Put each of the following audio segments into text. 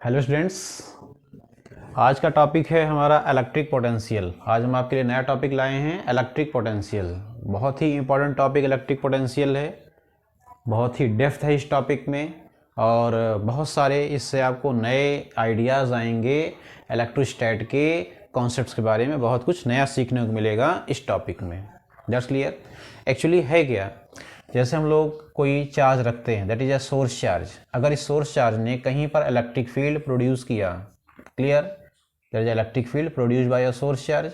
Hello students, आज का topic है हमारा इलेक्ट्रिक पोटेंशियल। आज हम आपके लिए नया टॉपिक लाए हैं इलेक्ट्रिक पोटेंशियल। बहुत ही इंपॉर्टेंट टॉपिक इलेक्ट्रिक पोटेंशियल है, बहुत ही डेप्थ है इस टॉपिक में और बहुत सारे इससे आपको नए आइडियाज़ आएंगे। इलेक्ट्रोस्टैट के कॉन्सेप्ट्स के बारे में बहुत कुछ नया सीखने को मिलेगा इस टॉपिक में। That's clear. एक्चुअली है क्या, जैसे हम लोग कोई चार्ज रखते हैं, that is a source charge. अगर इस सोर्स चार्ज ने कहीं पर इलेक्ट्रिक फील्ड प्रोड्यूस किया, clear, there is electric field produced by a source charge.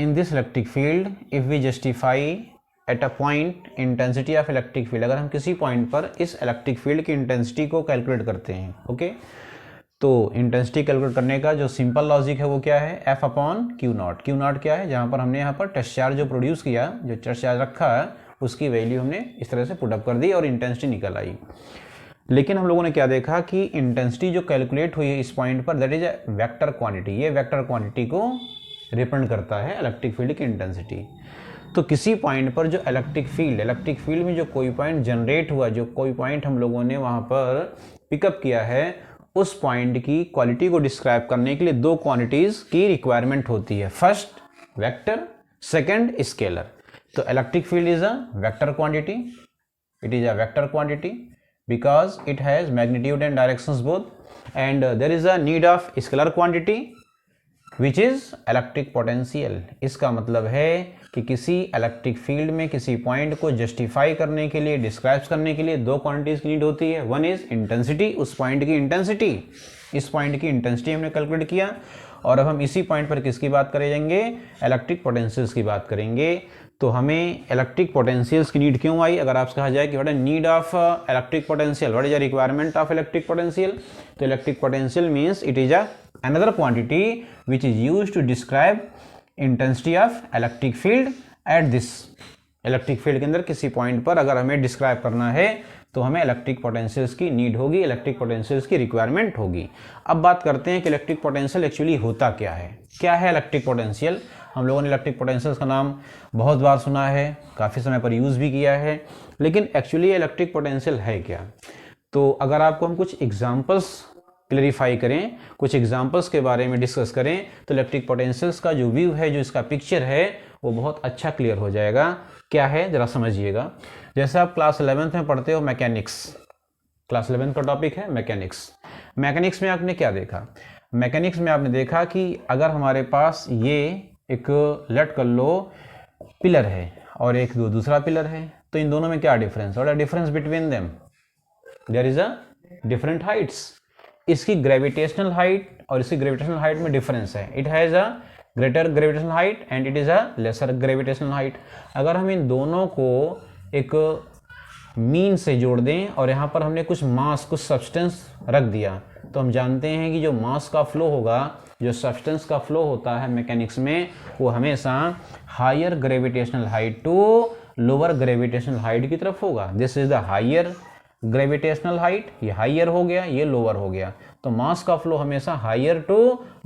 In this electric field if we justify at a point intensity of electric field, अगर हम किसी point पर इस इलेक्ट्रिक फील्ड की इंटेंसिटी को calculate करते हैं, ओके तो इंटेंसिटी कैलकुलेट करने का जो सिंपल लॉजिक है वो क्या है, F upon Q not. Q not क्या है, जहाँ पर हमने यहाँ पर टेस्ट चार्ज जो प्रोड्यूस किया, जो टेस्ट चार्ज रखा है, उसकी वैल्यू हमने इस तरह से पुटअप कर दी और इंटेंसिटी निकल आई। लेकिन हम लोगों ने क्या देखा कि इंटेंसिटी जो कैलकुलेट हुई है इस पॉइंट पर, that is a vector quantity. ये वेक्टर क्वांटिटी को रिप्रेजेंट करता है इलेक्ट्रिक फील्ड की इंटेंसिटी। तो किसी पॉइंट पर जो इलेक्ट्रिक फील्ड में जो कोई पॉइंट जनरेट हुआ, जो कोई पॉइंट हम लोगों ने वहाँ पर पिकअप किया है, उस पॉइंट की क्वालिटी को डिस्क्राइब करने के लिए दो क्वांटिटीज की रिक्वायरमेंट होती है। First vector, second scalar. तो electric field is a vector quantity, it is a vector quantity because it has magnitude and directions both, and there is a need of scalar quantity which is electric potential. इसका मतलब है कि किसी electric field में किसी point को justify करने के लिए, डिस्क्राइब करने के लिए दो क्वांटिटीज की नीड होती है। वन इज इंटेंसिटी, उस पॉइंट की इंटेंसिटी, इस पॉइंट की इंटेंसिटी हमने कैलकुलेट किया, और अब हम इसी पॉइंट पर किसकी बात करेंगे, इलेक्ट्रिक पोटेंशियल्स की बात करेंगे। तो हमें इलेक्ट्रिक पोटेंशियल्स की नीड क्यों आई, अगर आपसे कहा जाए कि what is need of electric potential, what is the requirement of electric potential, तो electric potential means it is another quantity which is used to describe intensity of electric field at this। Electric field के अंदर किसी point पर अगर हमें describe करना है तो हमें इलेक्ट्रिक पोटेंशियल्स की नीड होगी, इलेक्ट्रिक पोटेंशियल्स की रिक्वायरमेंट होगी। अब बात करते हैं कि इलेक्ट्रिक पोटेंशियल एक्चुअली होता क्या है इलेक्ट्रिक पोटेंशियल। हम लोगों ने इलेक्ट्रिक पोटेंशियल्स का नाम बहुत बार सुना है, काफ़ी समय पर यूज़ भी किया है, लेकिन एक्चुअली इलेक्ट्रिक पोटेंशियल है क्या। तो अगर आपको हम कुछ एग्जाम्पल्स क्लेरिफाई करें, कुछ एग्जाम्पल्स के बारे में डिस्कस करें, तो इलेक्ट्रिक पोटेंशियल्स का जो व्यू है, जो इसका पिक्चर है, वो बहुत अच्छा क्लियर हो जाएगा। क्या है जरा समझिएगा। जैसे आप क्लास 11th में पढ़ते हो मैकेनिक्स, क्लास 11th का टॉपिक है मैकेनिक्स। मैकेनिक्स में आपने क्या देखा, मैकेनिक्स में आपने देखा कि अगर हमारे पास ये एक लेट कर लो पिलर है और एक दूसरा पिलर है, तो इन दोनों में क्या difference, what are difference between them, there is a different heights. इसकी ग्रेविटेशनल हाइट और इसकी ग्रेविटेशनल हाइट में डिफरेंस है। It has a greater gravitational height and it is a lesser gravitational height. अगर हम इन दोनों को एक मीन से जोड़ दें और यहाँ पर हमने कुछ मास, कुछ सब्सटेंस रख दिया, तो हम जानते हैं कि जो मास का फ्लो होगा, जो सब्सटेंस का फ्लो होता है मैकेनिक्स में, वो हमेशा higher gravitational height to lower gravitational height की तरफ होगा। This is the higher gravitational height, ये हायर हो गया, ये लोअर हो गया, तो मास का फ्लो हमेशा higher to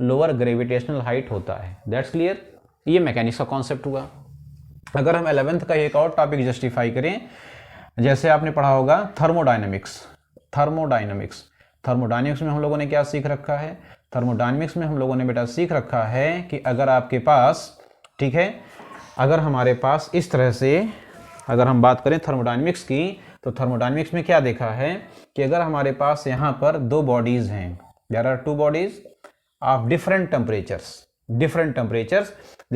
lower gravitational height होता है। That's clear. ये मैकेनिक्स का कॉन्सेप्ट हुआ। अगर हम 11th का एक और टॉपिक जस्टिफाई करें, जैसे आपने पढ़ा होगा थर्मोडायनेमिक्स। थर्मोडायनेमिक्स में हम लोगों ने क्या सीख रखा है, थर्मोडायनेमिक्स में हम लोगों ने बेटा सीख रखा है कि अगर आपके पास, ठीक है, अगर हमारे पास इस तरह से अगर हम बात करें थर्मोडायनेमिक्स की, तो थर्मोडायनेमिक्स में क्या देखा है कि अगर हमारे पास यहाँ पर दो बॉडीज हैं, there are two bodies of different temperatures, this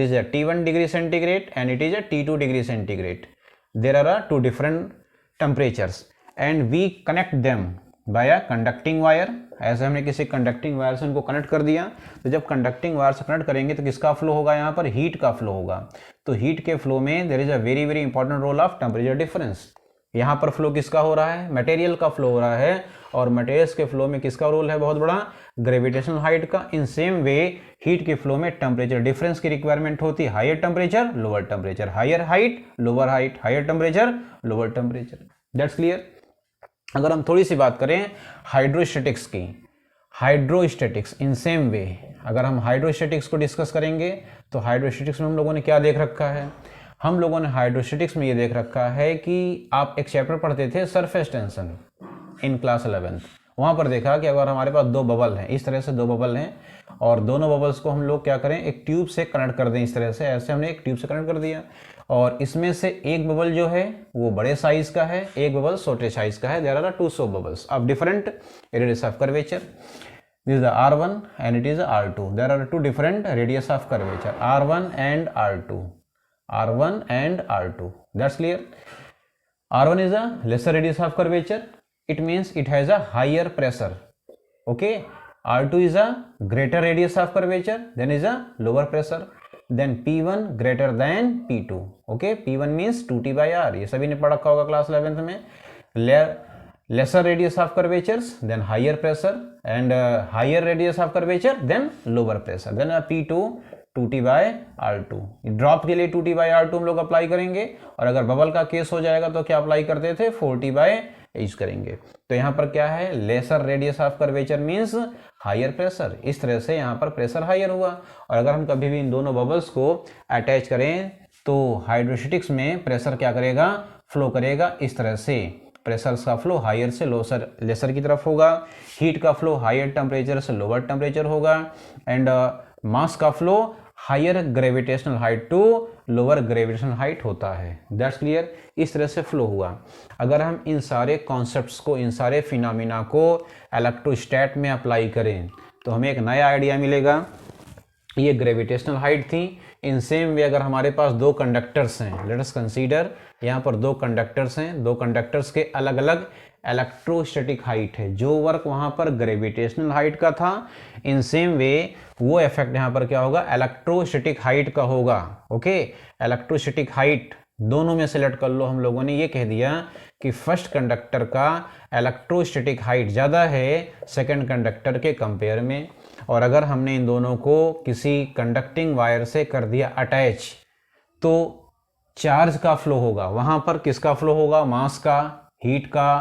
is a T1 degree centigrade and it is a T2 degree centigrade. There are two different temperatures and we connect them by a conducting wire. ऐसे हमने किसी conducting wire से उनको connect कर दिया, तो जब conducting wire से कनेक्ट करेंगे तो किसका फ्लो होगा, यहाँ पर हीट का फ्लो होगा। तो हीट के फ्लो में there is a very very important role of temperature difference. यहाँ पर फ्लो किसका हो रहा है, मटेरियल का फ्लो हो रहा है, और मटेरियल्स के फ्लो में किसका रोल है बहुत बड़ा, ग्रेविटेशनल हाइट का। इन सेम वे हीट के फ्लो में टेम्परेचर डिफरेंस की रिक्वायरमेंट होती है, higher temperature lower temperature, higher height lower height, higher temperature lower temperature. That's clear. अगर हम थोड़ी सी बात करें हाइड्रोस्टैटिक्स की, हाइड्रोस्टैटिक्स इन सेम वे, अगर हम हाइड्रोस्टैटिक्स को डिस्कस करेंगे तो हाइड्रोस्टैटिक्स में हम लोगों ने क्या देख रखा है, हम लोगों ने हाइड्रोस्टैटिक्स में ये देख रखा है कि आप एक चैप्टर पढ़ते थे surface tension in class 11th, वहाँ पर देखा कि अगर हमारे पास दो बबल हैं, इस तरह से दो बबल हैं और दोनों बबल्स को हम लोग क्या करें, एक ट्यूब से कनेक्ट कर दें। इस तरह से ऐसे हमने एक ट्यूब से कनेक्ट कर दिया और इसमें से एक बबल जो है वो बड़े साइज का है, एक बबल छोटे साइज का है। There are two soap bubbles of different radius of curvature. This is the R1 and it is the R2. There are two different radius of curvature, R1 and R2. R1 and R2. That's clear. R1 is a lesser radius of curvature. It means it has a higher pressure. Okay. R2 is a greater radius of curvature. Then is a lower pressure. Then P1 greater than P2. Okay. P1 means 2T by R. ये सभी ने पढ़ा होगा class 11th में. Lesser radius of curvatures, then higher pressure, and higher radius of curvature, then lower pressure. Then P2 2T by R2. Drop के लिए 2T by R2 हम लोग अप्लाई करेंगे और अगर बबल का केस हो जाएगा तो क्या अप्लाई करते थे, 4T by H करेंगे। तो यहाँ पर क्या है, lesser radius of curvature means higher pressure. इस तरह से यहाँ पर प्रेशर हायर हुआ। और अगर हम कभी भी इन दोनों बबल्स को अटैच करें तो हाइड्रोस्टैटिक्स में प्रेशर क्या करेगा, फ्लो करेगा इस तरह से। प्रेशर का फ्लो हायर से लेसर की तरफ होगा, हीट का फ्लो हायर टेम्परेचर से लोअर टेम्परेचर होगा, एंड मास का flow higher gravitational height to lower gravitational height होता है। That's clear. इस तरह से फ्लो हुआ। अगर हम इन सारे कॉन्सेप्ट्स को, इन सारे फिनोमिना को इलेक्ट्रोस्टैट में अप्लाई करें तो हमें एक नया आइडिया मिलेगा। ये ग्रेविटेशनल हाइट थी। इन सेम वे अगर हमारे पास दो कंडक्टर्स हैं, लेट अस कंसीडर यहाँ पर दो कंडक्टर्स हैं, दो कंडक्टर्स के अलग अलग इलेक्ट्रोस्टैटिक हाइट है। जो वर्क वहाँ पर ग्रेविटेशनल हाइट का था, इन सेम वे वो इफेक्ट यहाँ पर क्या होगा, इलेक्ट्रोस्टैटिक हाइट का होगा। ओके, इलेक्ट्रोस्टैटिक हाइट दोनों में सेलेक्ट कर लो। हम लोगों ने ये कह दिया कि फर्स्ट कंडक्टर का इलेक्ट्रोस्टैटिक हाइट ज़्यादा है सेकंड कंडक्टर के कंपेयर में। और अगर हमने इन दोनों को किसी कंडक्टिंग वायर से कर दिया अटैच तो चार्ज का फ्लो होगा। वहाँ पर किसका फ्लो होगा, मास का, हीट का,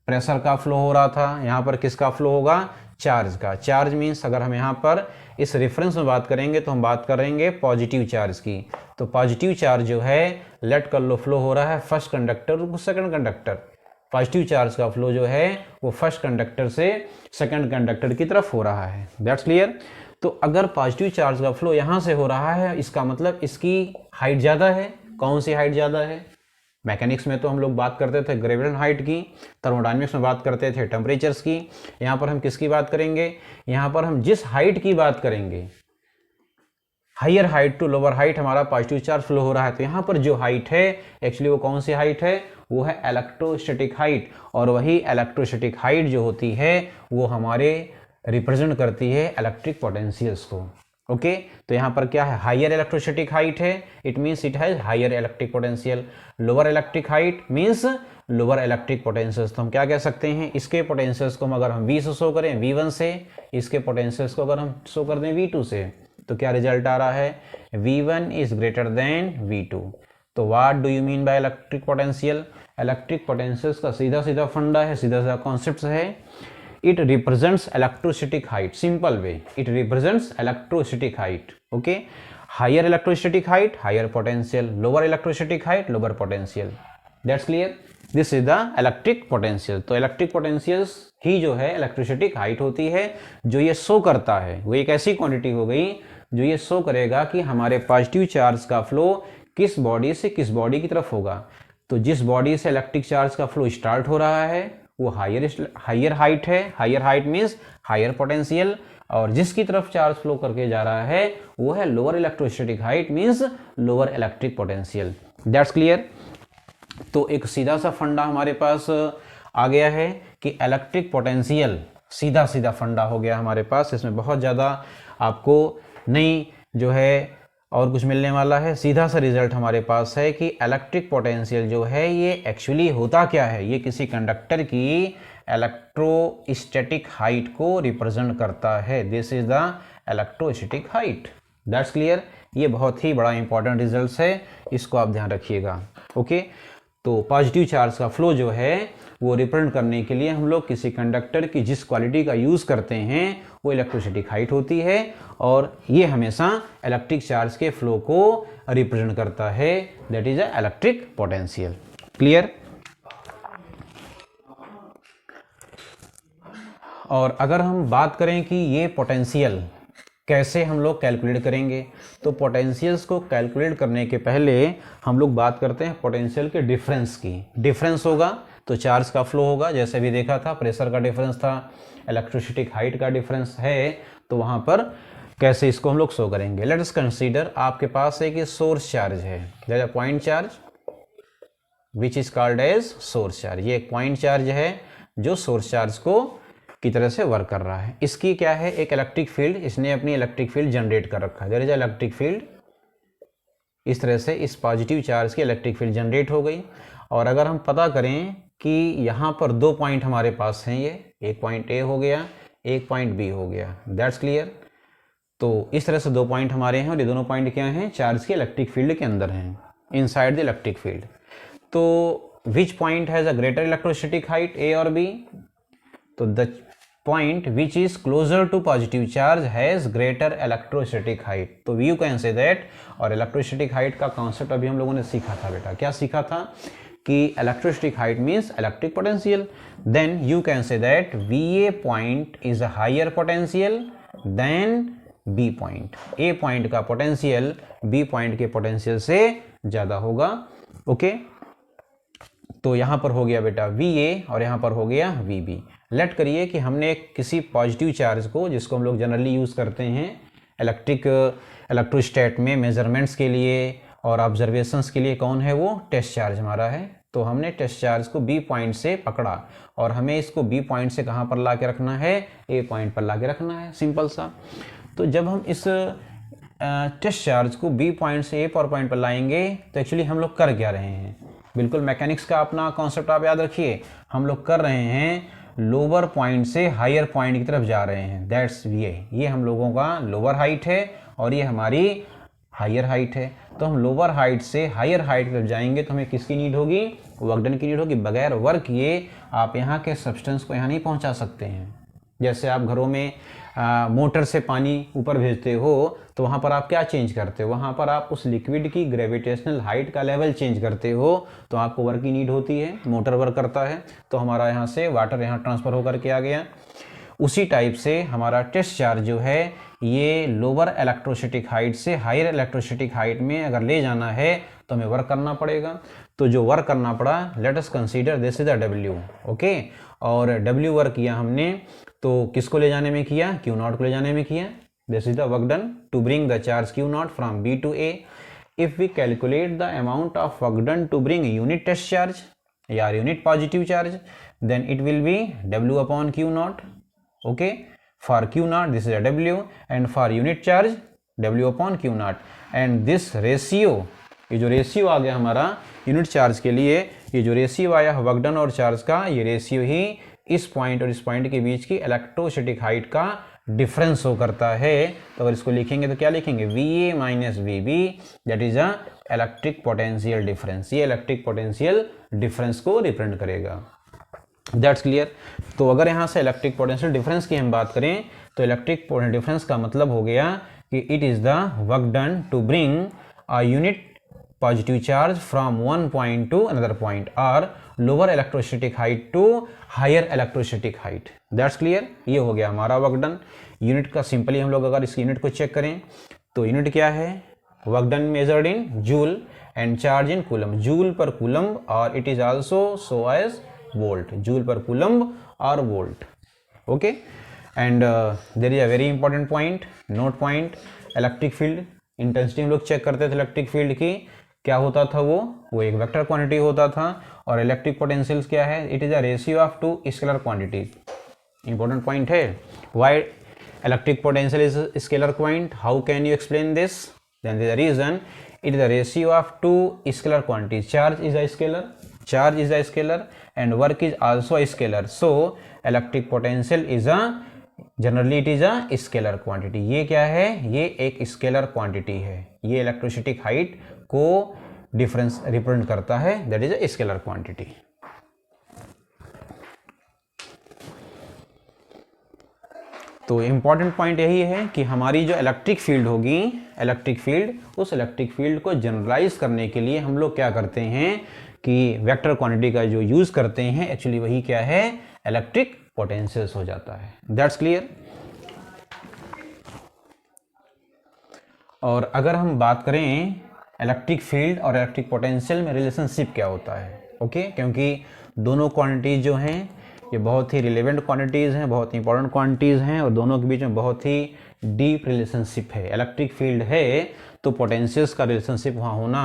प्रेशर का फ्लो हो रहा था। यहाँ पर किसका फ्लो होगा, चार्ज का। चार्ज मीन्स अगर हम यहाँ पर इस रेफरेंस में बात करेंगे तो हम बात करेंगे पॉजिटिव चार्ज की। तो पॉजिटिव चार्ज जो है लेट कर लो फ्लो हो रहा है फर्स्ट कंडक्टर को सेकंड कंडक्टर। पॉजिटिव चार्ज का फ्लो जो है वो फर्स्ट कंडक्टर से सेकंड कंडक्टर की तरफ हो रहा है। That's clear. तो अगर पॉजिटिव चार्ज का फ्लो यहाँ से हो रहा है, इसका मतलब इसकी हाइट ज़्यादा है। कौन सी हाइट ज़्यादा है, मैकेनिक्स में तो हम लोग बात करते थे ग्रेविटेशनल हाइट की, थर्मोडायनेमिक्स में बात करते थे टेम्परेचर्स की। यहाँ पर हम किसकी बात करेंगे, यहाँ पर हम जिस हाइट की बात करेंगे, higher height to lower height हमारा पॉजिटिव चार्ज फ्लो हो रहा है। तो यहाँ पर जो हाइट है एक्चुअली वो कौन सी हाइट है, वो है इलेक्ट्रोस्टैटिक हाइट। और वही इलेक्ट्रोस्टैटिक हाइट जो होती है वो हमारे रिप्रेजेंट करती है इलेक्ट्रिक पोटेंशियल्स को। ओके, तो यहाँ पर क्या है, हायर इलेक्ट्रोस्टैटिक हाइट है, it means it has higher electric potential. Lower electric height means lower electric potentials. तो हम क्या कह सकते हैं, इसके पोटेंशियल्स को हम अगर हम V से शो करें V1 से, इसके पोटेंशियल्स को अगर हम शो कर दें V2 से, तो क्या रिजल्ट आ रहा है, V1 is greater than V2। तो what do you mean by electric potential. Electric potentials का सीधा सीधा फंडा है, सीधा सीधा कॉन्सेप्ट है, it represents electrostatic height. Simple way, it represents electrostatic height. Okay, higher electrostatic height higher potential, lower electrostatic height lower potential. That's clear, this is the electric potential. तो electric potentials ही जो है electrostatic height होती है। जो ये show करता है वो एक ऐसी क्वांटिटी हो गई जो ये शो करेगा कि हमारे पॉजिटिव चार्ज का फ्लो किस बॉडी से किस बॉडी की तरफ होगा। तो जिस बॉडी से इलेक्ट्रिक चार्ज का फ्लो स्टार्ट हो रहा है वो हायर हाइट है, higher height means higher potential, और जिसकी तरफ चार्ज फ्लो करके जा रहा है वो है lower electrostatic height means lower electric potential. That's clear. तो एक सीधा सा फंडा हमारे पास आ गया है कि इलेक्ट्रिक पोटेंशियल, सीधा सीधा फंडा हो गया हमारे पास। इसमें बहुत ज़्यादा आपको नहीं जो है और कुछ मिलने वाला है। सीधा सा रिजल्ट हमारे पास है कि इलेक्ट्रिक पोटेंशियल जो है ये एक्चुअली होता क्या है, ये किसी कंडक्टर की इलेक्ट्रोस्टैटिक हाइट को रिप्रेजेंट करता है। This is the electrostatic height. That's clear. ये बहुत ही बड़ा इंपॉर्टेंट रिजल्ट है, इसको आप ध्यान रखिएगा। ओके, तो पॉजिटिव चार्ज का फ्लो जो है वो रिप्रेजेंट करने के लिए हम लोग किसी कंडक्टर की जिस क्वालिटी का यूज़ करते हैं वो इलेक्ट्रोस्टैटिक हाइट होती है, और ये हमेशा इलेक्ट्रिक चार्ज के फ्लो को रिप्रेजेंट करता है। That is a electric potential. Clear. और अगर हम बात करें कि ये पोटेंशियल कैसे हम लोग कैलकुलेट करेंगे, तो पोटेंशियल्स को कैलकुलेट करने के पहले हम लोग बात करते हैं पोटेंशियल के डिफरेंस की। डिफरेंस होगा तो चार्ज का फ्लो होगा, जैसे अभी देखा था प्रेशर का डिफरेंस था, इलेक्ट्रोस्टैटिक हाइट का डिफरेंस है, तो वहाँ पर कैसे इसको हम लोग शो करेंगे। लेट अस कंसीडर आपके पास एक सोर्स चार्ज है, there a point charge which is called as source charge. ये एक पॉइंट चार्ज है जो सोर्स चार्ज को की तरह से वर्क कर रहा है। इसकी क्या है, एक इलेक्ट्रिक फील्ड, इसने अपनी इलेक्ट्रिक फील्ड जनरेट कर रखा है, देयर इज इलेक्ट्रिक फील्ड। इस तरह से इस पॉजिटिव चार्ज की इलेक्ट्रिक फील्ड जनरेट हो गई। और अगर हम पता करें कि यहाँ पर दो पॉइंट हमारे पास हैं, ये एक पॉइंट ए हो गया, एक पॉइंट बी हो गया, दैट्स क्लियर। तो इस तरह से दो पॉइंट हमारे हैं और ये दोनों पॉइंट क्या हैं, चार्ज की इलेक्ट्रिक फील्ड के अंदर हैं, इनसाइड द इलेक्ट्रिक फील्ड। तो which point has a greater electrostatic height, A और बी? तो the point which is closer to positive charge has greater electrostatic height। तो you can say that। और electrostatic height का concept अभी हम लोगों ने सीखा था बेटा, क्या सीखा था कि electrostatic height means electric potential। then you can say that VA point is a higher potential than B point। A point का potential B point के potential से ज़्यादा होगा। ओके तो यहाँ पर हो गया बेटा VA और यहाँ पर हो गया VB। लेट करिए कि हमने किसी पॉजिटिव चार्ज को, जिसको हम लोग जनरली यूज़ करते हैं इलेक्ट्रोस्टैट में मेजरमेंट्स के लिए और ऑब्जर्वेशंस के लिए, कौन है वो, टेस्ट चार्ज हमारा है। तो हमने टेस्ट चार्ज को बी पॉइंट से पकड़ा और हमें इसको बी पॉइंट से कहाँ पर ला के रखना है, ए पॉइंट पर ला के रखना है, सिंपल सा। तो जब हम इस टेस्ट चार्ज को बी पॉइंट से ए पॉइंट पर लाएंगे तो एक्चुअली हम लोग कर क्या रहे हैं, बिल्कुल मैकेनिक्स का अपना कॉन्सेप्ट आप याद रखिए, हम लोग कर रहे हैं लोअर पॉइंट से हायर पॉइंट की तरफ जा रहे हैं, दैट्स ये हम लोगों का लोअर हाइट है और ये हमारी हायर हाइट है। तो हम लोअर हाइट से हायर हाइट की तरफ जाएंगे तो हमें किसकी नीड होगी, वर्क डन की नीड होगी। बगैर वर्क किए आप यहाँ के सब्सटेंस को यहाँ नहीं पहुँचा सकते हैं। जैसे आप घरों में मोटर से पानी ऊपर भेजते हो तो वहाँ पर आप क्या चेंज करते हो, वहाँ पर आप उस लिक्विड की ग्रेविटेशनल हाइट का लेवल चेंज करते हो, तो आपको वर्क की नीड होती है, मोटर वर्क करता है, तो हमारा यहाँ से वाटर यहाँ ट्रांसफ़र होकर के आ गया। उसी टाइप से हमारा टेस्ट चार्ज जो है ये लोअर इलेक्ट्रोस्टैटिक हाइट से हायर इलेक्ट्रोस्टैटिक हाइट में अगर ले जाना है तो हमें वर्क करना पड़ेगा। तो जो वर्क करना पड़ा, late us consider this is a W. Okay और डब्ल्यू वर्क किया हमने, तो किसको ले जाने में किया, क्यू नॉट को ले जाने में किया। This is the work done to bring the charge Q naught from B to A. If we calculate the amount of work done to bring unit test charge या unit positive charge, then it will be W upon Q naught. Okay for Q naught this is a W and for unit charge W upon Q naught. And this ratio, ये जो ratio आ गया हमारा unit charge के लिए, ये जो ratio आया work done और चार्ज का, ये रेशियो ही इस पॉइंट और इस पॉइंट के बीच की इलेक्ट्रोस्टैटिक हाइट का डिफरेंस शो करता है। तो अगर इसको लिखेंगे तो क्या लिखेंगे, VA minus VB, that is a electric potential difference. ये इलेक्ट्रिक पोटेंशियल डिफरेंस को रिप्रेजेंट करेगा, दैट्स क्लियर। तो अगर यहाँ से इलेक्ट्रिक पोटेंशियल डिफरेंस की हम बात करें तो इलेक्ट्रिक पोटेंशियल डिफरेंस का मतलब हो गया कि it is the work done to bring a unit positive charge from one point to another point or lower electrostatic height to higher electrostatic height, that's clear। ये हो गया हमारा वर्क डन। यूनिट का सिंपली हम लोग अगर इस unit को चेक करें तो यूनिट क्या है, work done measured in joule and charge in coulomb, joule per coulomb और it is also so as volt, joule per coulomb और volt. Okay and there is a very important point, note point, electric field intensity हम लोग check करते थे electric field की, क्या होता था वो एक वेक्टर क्वांटिटी होता था। और इलेक्ट्रिक पोटेंशियल्स क्या है, it is a ratio of two scalar quantity. Important point है, why electric potential is scalar quantity, how can you explain this, then the reason it is the ratio of two scalar quantity. Charge is a scalar and work is also a scalar, so electric potential is a generally it is a scalar quantity. ये क्या है, ये एक scalar quantity है, ये electrostatic height को difference represent करता है, that is a scalar quantity. तो इंपॉर्टेंट पॉइंट यही है कि हमारी जो इलेक्ट्रिक फील्ड होगी, इलेक्ट्रिक फील्ड, उस इलेक्ट्रिक फील्ड को जनरलाइज करने के लिए हम लोग क्या करते हैं कि वेक्टर क्वांटिटी का जो यूज करते हैं, एक्चुअली वही क्या है, इलेक्ट्रिक पोटेंशियल्स हो जाता है। That's clear. और अगर हम बात करें इलेक्ट्रिक फील्ड और इलेक्ट्रिक पोटेंशियल में रिलेशनशिप क्या होता है, ओके, क्योंकि दोनों क्वांटिटीज़ जो हैं ये बहुत ही रिलेवेंट क्वांटिटीज़ हैं, बहुत इंपॉर्टेंट क्वांटिटीज़ हैं और दोनों के बीच में बहुत ही डीप रिलेशनशिप है। इलेक्ट्रिक फील्ड है तो पोटेंशियल्स का रिलेशनशिप वहाँ होना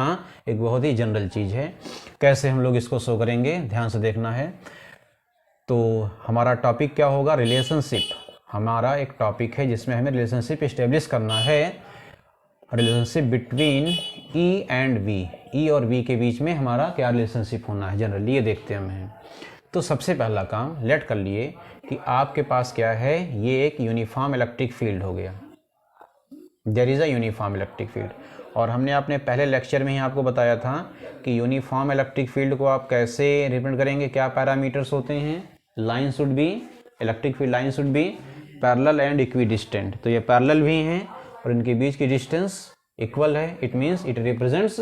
एक बहुत ही जनरल चीज़ है। कैसे हम लोग इसको शो करेंगे, ध्यान से देखना है। तो हमारा टॉपिक क्या होगा, रिलेशनशिप। हमारा एक टॉपिक है जिसमें हमें रिलेशनशिप इस्टेब्लिश करना है, relationship between E and V. E और वी के बीच में हमारा क्या रिलेशनशिप होना है जनरली, ये देखते हम हैं। तो सबसे पहला काम लेट कर लिए कि आपके पास क्या है, ये एक यूनिफॉर्म इलेक्ट्रिक फील्ड हो गया। There is a uniform electric field. और हमने अपने पहले लेक्चर में ही आपको बताया था कि यूनिफॉर्म इलेक्ट्रिक फील्ड को आप कैसे रिप्रेजेंट करेंगे, क्या पैरामीटर्स होते हैं। Line should be, electric field line should be parallel and equidistant. तो ये पैरेलल भी हैं और इनके बीच की डिस्टेंस इक्वल है। It means it represents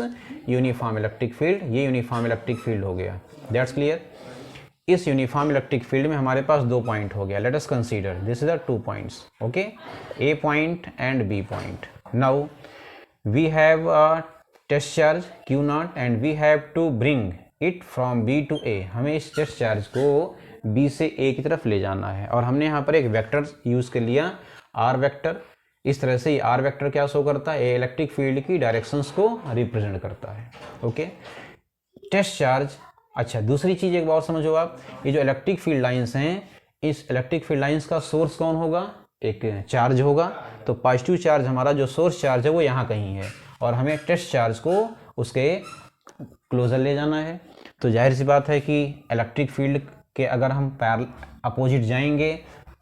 uniform electric field. ये यूनिफॉर्म इलेक्ट्रिक फील्ड हो गया। That's clear. इस यूनिफॉर्म इलेक्ट्रिक फील्ड में हमारे पास 2 पॉइंट हो गया। Let us consider this is the 2 points, okay, A point and B point. Now we have a test charge Q0 and we have to bring it from B to A। हमें इस test charge को B से A की तरफ ले जाना है और हमने यहाँ पर एक वेक्टर यूज़ कर लिया, R वेक्टर। इस तरह से ये R वेक्टर क्या शो करता है, ये इलेक्ट्रिक फील्ड की डायरेक्शंस को रिप्रेजेंट करता है, ओके। Test charge. अच्छा, दूसरी चीज़ एक बार समझो आप, ये जो इलेक्ट्रिक फील्ड लाइंस हैं, इस इलेक्ट्रिक फील्ड लाइंस का सोर्स कौन होगा, एक चार्ज होगा। तो पॉजिटिव चार्ज हमारा जो सोर्स चार्ज है वो यहाँ कहीं है और हमें टेस्ट चार्ज को उसके क्लोजर ले जाना है। तो जाहिर सी बात है कि इलेक्ट्रिक फील्ड के अगर हम अपोजिट जाएंगे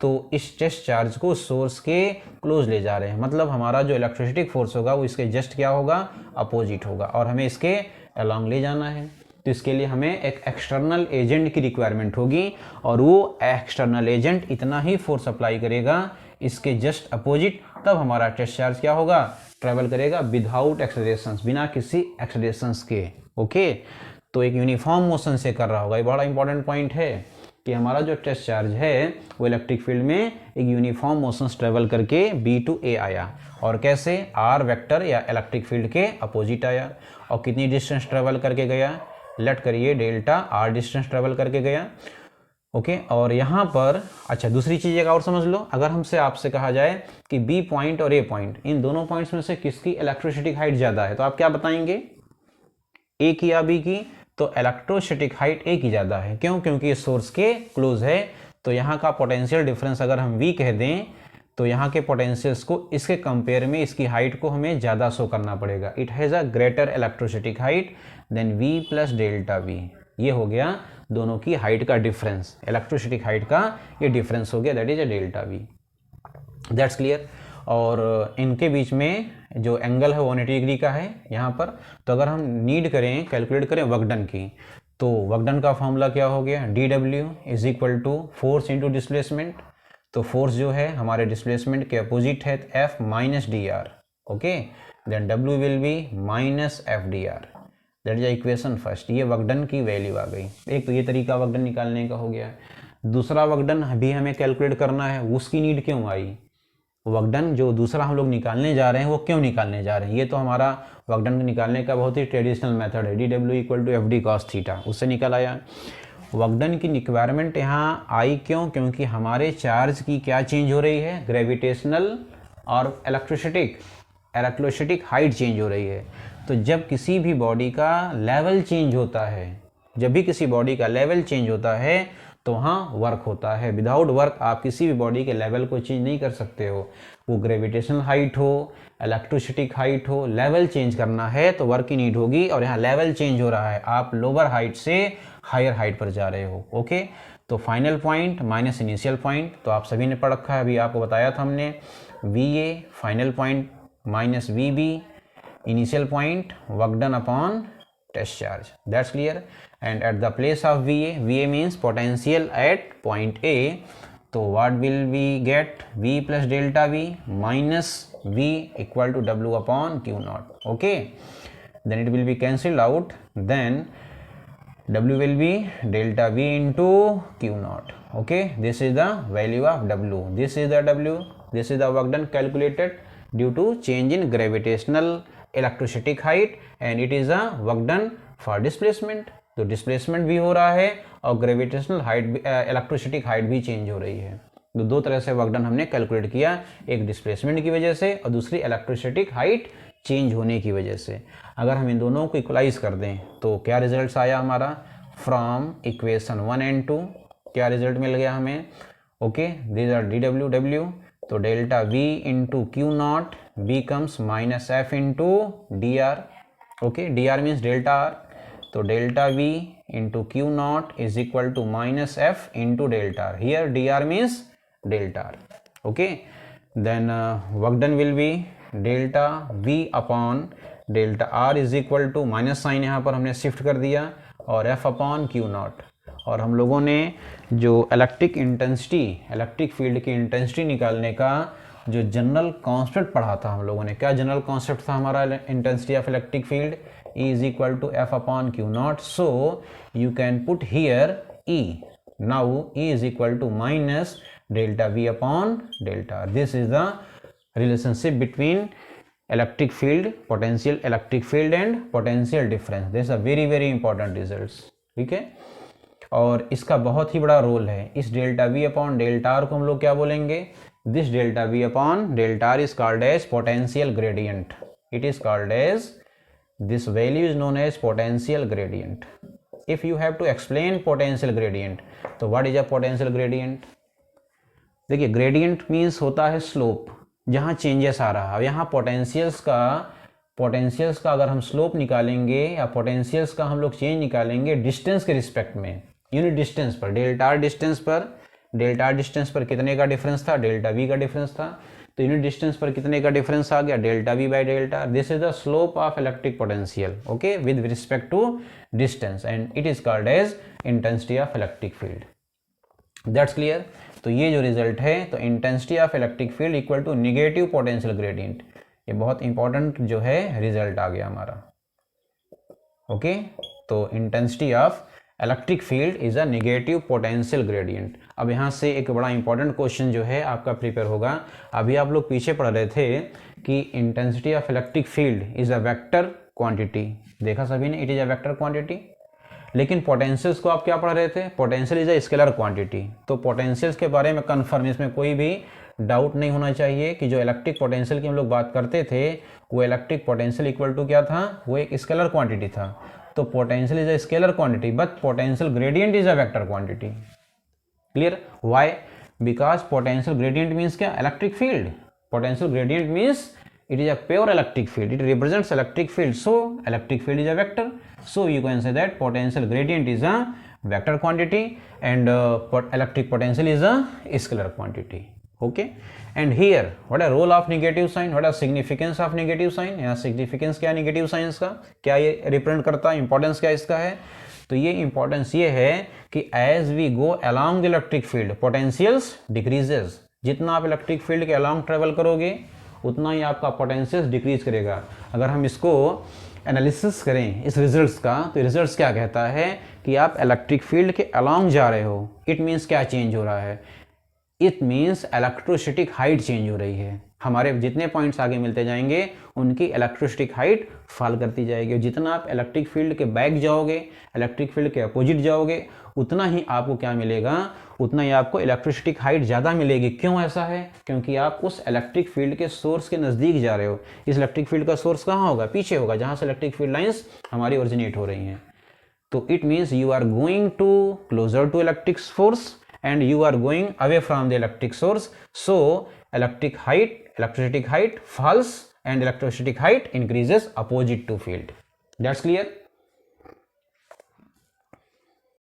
तो इस टेस्ट चार्ज को सोर्स के क्लोज ले जा रहे हैं, मतलब हमारा जो इलेक्ट्रोस्टैटिक फोर्स होगा वो इसके जस्ट क्या होगा, अपोजिट होगा और हमें इसके अलॉन्ग ले जाना है। तो इसके लिए हमें एक एक्सटर्नल एजेंट की रिक्वायरमेंट होगी और वो एक्सटर्नल एजेंट इतना ही फोर्स अप्लाई करेगा इसके जस्ट अपोजिट, तब हमारा टेस्ट चार्ज क्या होगा, ट्रेवल करेगा विदाउट एक्सेलरेशंस, बिना किसी एक्सेलरेशंस के, ओके। तो एक यूनिफॉर्म मोशन से कर रहा होगा। ये बड़ा इंपॉर्टेंट पॉइंट है कि हमारा जो टेस्ट चार्ज है वो इलेक्ट्रिक फील्ड में एक यूनिफॉर्म मोशन ट्रेवल करके B टू A आया और कैसे, R वेक्टर या इलेक्ट्रिक फील्ड के अपोजिट आया और कितनी डिस्टेंस ट्रेवल करके गया, लेट करिए डेल्टा R डिस्टेंस ट्रेवल करके गया, ओके। और यहाँ पर अच्छा दूसरी चीज़ एक और समझ लो, अगर हमसे आपसे कहा जाए कि B पॉइंट और A पॉइंट, इन दोनों पॉइंट्स में से किसकी इलेक्ट्रोस्टैटिक हाइट ज़्यादा है, तो आप क्या बताएंगे, A की या B की। तो इलेक्ट्रोस्टैटिक हाइट A की ज़्यादा है, क्यों, क्योंकि ये सोर्स के क्लोज है। तो यहाँ का पोटेंशियल डिफरेंस अगर हम V कह दें तो यहाँ के पोटेंशियल्स को इसके कंपेयर में इसकी हाइट को हमें ज़्यादा शो करना पड़ेगा। It has a greater electrostatic height than V plus delta V। ये हो गया दोनों की हाइट का डिफरेंस, इलेक्ट्रोस्टैटिक हाइट का ये डिफरेंस हो गया, that is a delta V। That's clear. और इनके बीच में जो एंगल है वो 180 डिग्री का है यहाँ पर। तो अगर हम नीड करें, कैलकुलेट करें वर्क डन की, तो वर्क डन का फॉर्मूला क्या हो गया, dW is equal to force into displacement. तो फोर्स जो है हमारे डिस्प्लेसमेंट के अपोजिट है F minus dr, okay, then W will be minus FdR। That is equation first. ये वर्क डन की वैल्यू आ गई। एक तो ये तरीका वर्क डन निकालने का हो गया। दूसरा वर्क डन भी हमें कैलकुलेट करना है, उसकी नीड क्यों आई, वर्क डन जो दूसरा हम लोग निकालने जा रहे हैं वो क्यों निकालने जा रहे हैं। ये तो हमारा वर्क डन निकालने का बहुत ही ट्रेडिशनल मेथड है, dW equal to FD cos theta, उससे निकल आया। वर्क डन की रिक्वायरमेंट यहाँ आई क्यों, क्योंकि हमारे चार्ज की क्या चेंज हो रही है, ग्रेविटेशनल और इलेक्ट्रोस्टैटिक हाइट चेंज हो रही है। तो जब किसी भी बॉडी का लेवल चेंज होता है, जब भी किसी बॉडी का लेवल चेंज होता है तो वहाँ वर्क होता है। विदाउट वर्क आप किसी भी बॉडी के लेवल को चेंज नहीं कर सकते हो, वो ग्रेविटेशनल हाइट हो, इलेक्ट्रोस्टैटिक हाइट हो, लेवल चेंज करना है तो वर्क की नीड होगी। और यहाँ लेवल चेंज हो रहा है, आप लोअर हाइट से हायर हाइट पर जा रहे हो, ओके। तो final point minus initial point तो आप सभी ने पढ़ रखा है, अभी आपको बताया था हमने, VA final point minus VB initial point, work done upon test charge. That's clear. And at the place of VA means potential at point A, so what will we get, V plus delta V minus V equal to W upon Q0, okay, then it will be cancelled out, then W will be delta V into Q naught. Okay, this is the value of W. This is the W. This is the work done calculated due to change in gravitational electrostatic height, and it is a work done for displacement. तो displacement भी हो रहा है और gravitational height electrostatic height भी change हो रही है। तो दो तरह से वर्क डन हमने कैलकुलेट किया, एक डिस्प्लेसमेंट की वजह से और दूसरी इलेक्ट्रोस्टैटिक हाइट चेंज होने की वजह से। अगर हम इन दोनों को इक्वलाइज कर दें तो क्या रिजल्ट्स आया हमारा फ्रॉम इक्वेशन 1 and 2, क्या रिजल्ट मिल गया हमें? ओके, दीज आर dw, तो delta V into Q naught becomes minus F into D R. Okay, D R means delta R, तो delta V into Q naught is equal to minus F into delta R. Here D R means delta R. Okay, then work done will be delta V upon delta R is equal to minus sign यहाँ पर हमने shift कर दिया और F upon Q not. और हम लोगों ने जो इलेक्ट्रिक इंटेंसिटी, इलेक्ट्रिक फील्ड की इंटेंसिटी निकालने का जो जनरल कॉन्सेप्ट पढ़ा था हम लोगों ने, क्या जनरल कॉन्सेप्ट था हमारा intensity of electric field? E is equal to F upon Q naught. So you can put here E. Now E is equal to minus delta V upon delta R. This is the relationship between electric field, potential electric field and potential difference. This is a very important results. ठीक है, और इसका बहुत ही बड़ा role है। इस delta V upon delta R को हम लोग क्या बोलेंगे? This delta V upon delta R is called as potential gradient. It is called as, this value is known as potential gradient. If you have to explain potential gradient, तो what is a potential gradient? देखिए, gradient means होता है slope, जहाँ changes आ रहा है। यहाँ potentials का अगर हम स्लोप निकालेंगे या पोटेंशियल्स का हम लोग चेंज निकालेंगे डिस्टेंस के रिस्पेक्ट में, यूनिट डिस्टेंस पर, डेल्टा आर डिस्टेंस पर कितने का डिफरेंस था? डेल्टा वी का डिफरेंस था। तो यूनिट डिस्टेंस पर कितने का डिफरेंस आ गया? Delta V by delta. This is the slope of electric potential, okay, with respect to distance, and it is called as intensity of electric field. That's clear. तो ये जो रिजल्ट है, तो intensity of electric field equal to negative potential gradient, ये बहुत important जो है result आ गया हमारा। ओके, तो intensity of electric field is a negative potential gradient. अब यहाँ से एक बड़ा इंपॉर्टेंट क्वेश्चन जो है आपका प्रिपेयर होगा। अभी आप लोग पीछे पढ़ रहे थे कि intensity of electric field is a vector quantity, देखा सभी ने, it is a vector quantity. लेकिन पोटेंशियल्स को आप क्या पढ़ रहे थे? Potential is a scalar quantity. तो पोटेंशियल्स के बारे में कन्फर्म, इसमें कोई भी डाउट नहीं होना चाहिए कि जो इलेक्ट्रिक पोटेंशियल की हम लोग बात करते थे, वो इलेक्ट्रिक पोटेंशियल इक्वल टू क्या था? वो एक स्केलर क्वांटिटी था। तो potential is a scalar quantity but potential gradient is a vector quantity. Clear? Why? Because potential gradient means क्या? Electric field. Potential gradient means it is a pure electric field, it represents electric field, so electric field is a vector, so you can say that potential gradient is a vector quantity and electric potential is a scalar quantity. Okay, and here what a role of negative sign, what a significance of negative sign? यहाँ significance क्या है negative signs का, क्या ये represent करता है, importance क्या इसका है? तो ये importance ये है कि as we go along the electric field potentials decreases, जितना आप electric field के along travel करोगे उतना ही आपका पोटेंशियल डिक्रीज करेगा। अगर हम इसको एनालिसिस करें इस रिजल्ट्स का, तो रिजल्ट्स क्या कहता है कि आप इलेक्ट्रिक फील्ड के अलोंग जा रहे हो, इट मीन्स क्या चेंज हो रहा है? It means electrostatic height change हो रही है। हमारे जितने पॉइंट्स आगे मिलते जाएंगे उनकी इलेक्ट्रोस्टैटिक हाइट फॉल करती जाएगी। जितना आप इलेक्ट्रिक फील्ड के बैक जाओगे, इलेक्ट्रिक फील्ड के अपोजिट जाओगे, उतना ही आपको क्या मिलेगा? उतना ही आपको इलेक्ट्रोस्टैटिक हाइट ज़्यादा मिलेगी। क्यों ऐसा है? क्योंकि आप उस इलेक्ट्रिक फील्ड के सोर्स के नज़दीक जा रहे हो। इस इलेक्ट्रिक फील्ड का सोर्स कहाँ होगा? पीछे होगा, जहाँ से इलेक्ट्रिक फील्ड लाइंस हमारी ओरिजिनेट हो रही हैं। तो it means you are going to closer to electric force and you are going away from the electric source, so electrostatic height falls and electrostatic height increases opposite to field. That's clear?